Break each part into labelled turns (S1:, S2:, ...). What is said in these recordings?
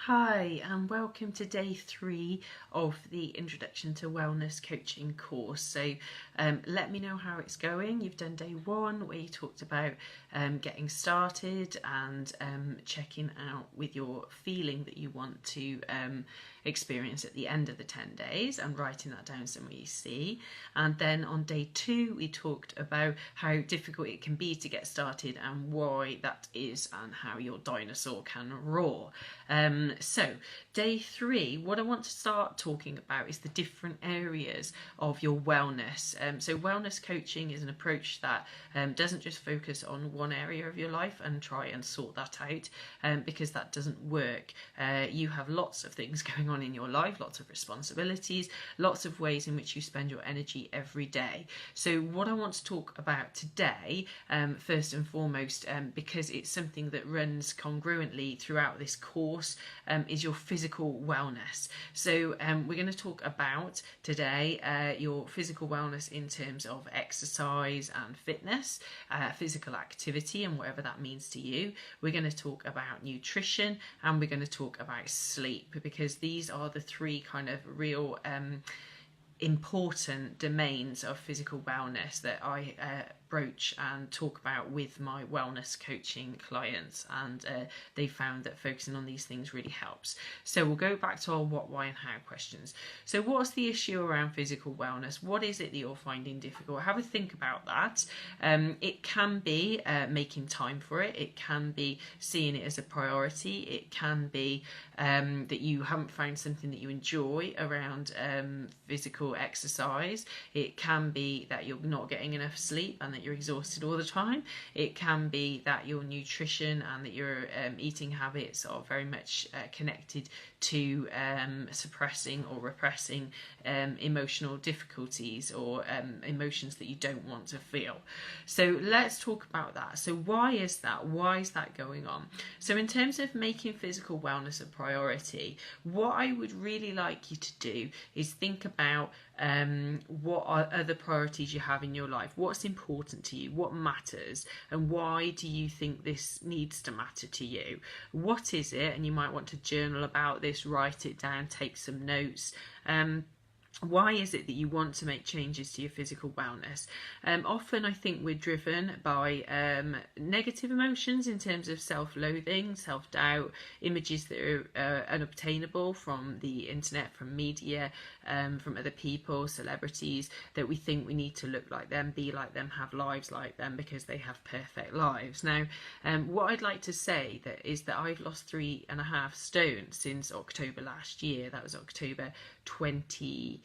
S1: Hi, and welcome to day 3 of the Introduction to Wellness Coaching course. So let me know how it's going. You've done day 1 where you talked about getting started and checking out with your feeling that you want to experience at the end of the 10 days and writing that down somewhere you see. And then on day 2 we talked about how difficult it can be to get started and why that is and how your dinosaur can roar. So day 3, what I want to start talking about is the different areas of your wellness. So wellness coaching is an approach that doesn't just focus on one area of your life and try and sort that out, because that doesn't work. You have lots of things going on in your life, lots of responsibilities, lots of ways in which you spend your energy every day. So what I want to talk about today, first and foremost, because it's something that runs congruently throughout this course, is your physical wellness. So we're going to talk about today your physical wellness in terms of exercise and fitness, physical activity and whatever that means to you. We're going to talk about nutrition and we're going to talk about sleep, because these are the 3 kind of real important domains of physical wellness that I broach and talk about with my wellness coaching clients, and they found that focusing on these things really helps. So we'll go back to our what, why and how questions. So what's the issue around physical wellness? What is it that you're finding difficult? Have a think about that. It can be making time for it. It can be seeing it as a priority. It can be that you haven't found something that you enjoy around physical exercise. It can be that you're not getting enough sleep and that you're exhausted all the time. It can be that your nutrition and that your eating habits are very much connected to suppressing or repressing emotional difficulties or emotions that you don't want to feel. So let's talk about that. So why is that? Why is that going on? So in terms of making physical wellness a priority, what I would really like you to do is think about what are other priorities you have in your life. What's important to you? What matters? And why do you think this needs to matter to you? What is it? And you might want to journal about this, write it down, take some notes. Why is it that you want to make changes to your physical wellness? Often I think we're driven by negative emotions in terms of self-loathing, self-doubt, images that are unobtainable from the internet, from media, from other people, celebrities, that we think we need to look like them, be like them, have lives like them because they have perfect lives. Now, what I'd like to say is that I've lost 3.5 stone since October last year. That was October 2017.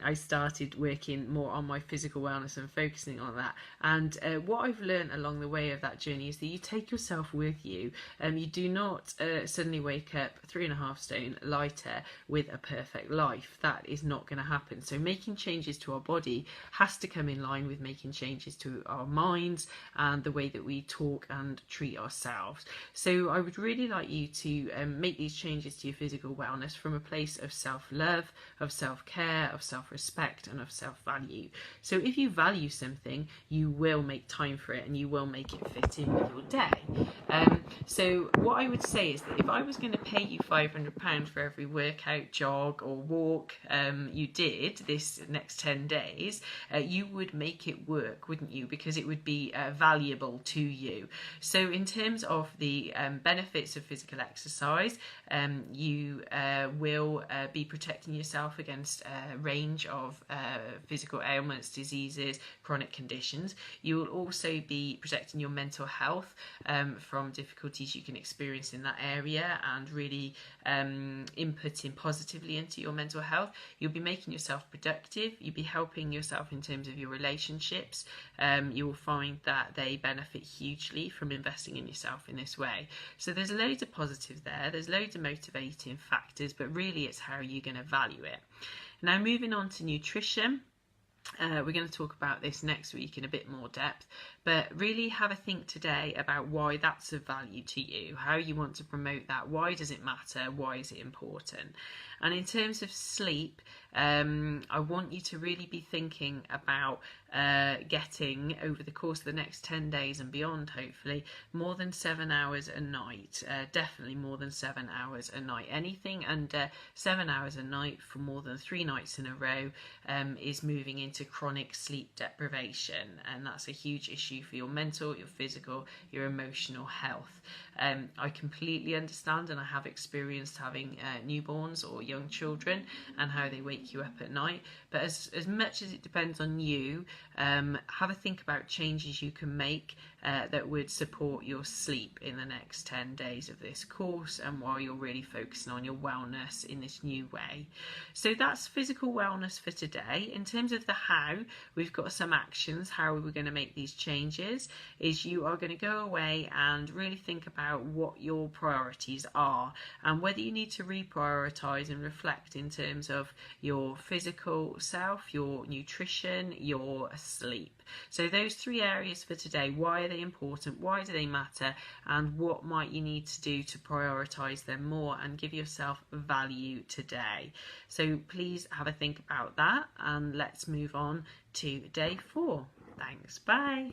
S1: I started working more on my physical wellness and focusing on that. And what I've learned along the way of that journey is that you take yourself with you. You do not suddenly wake up 3.5 stone lighter with a perfect life. That is not going to happen. So making changes to our body has to come in line with making changes to our minds and the way that we talk and treat ourselves. So I would really like you to make these changes to your physical wellness from a place of self-love, of self-care, of self-respect and of self-value. So if you value something, you will make time for it and you will make it fit in with your day. So what I would say is that if I was going to pay you £500 for every workout, jog or walk you did this next 10 days, you would make it work, wouldn't you? Because it would be valuable to you. So in terms of the benefits of physical exercise, you will be protecting yourself against a range of physical ailments, diseases, chronic conditions. You will also be protecting your mental health from difficulties you can experience in that area and really inputting positively into your mental health. You'll be making yourself productive. You'll be helping yourself in terms of your relationships. You will find that they benefit hugely from investing in yourself in this way. So there's loads of positives there. There's loads of motivating factors, but really it's how you're going to value it. Now moving on to nutrition. We're going to talk about this next week in a bit more depth, but really have a think today about why that's of value to you, how you want to promote that, why does it matter, why is it important. And in terms of sleep, I want you to really be thinking about getting, over the course of the next 10 days and beyond, hopefully, more than 7 hours a night. Definitely more than 7 hours a night. Anything under 7 hours a night for more than 3 nights in a row is moving into chronic sleep deprivation, and that's a huge issue for your mental, your physical, your emotional health. I completely understand, and I have experienced having newborns or young children and how they wake you up at night, but as much as it depends on you, have a think about changes you can make that would support your sleep in the next 10 days of this course, and while you're really focusing on your wellness in this new way. So that's physical wellness for today. In terms of the how, we've got some actions. How we're going to make these changes is you are going to go away and really think about what your priorities are, and whether you need to reprioritize and reflect in terms of your physical self, your nutrition, your sleep. So those 3 areas for today: why are they important, why do they matter, and what might you need to do to prioritize them more and give yourself value today. So please have a think about that, and let's move on to day 4. Thanks, bye.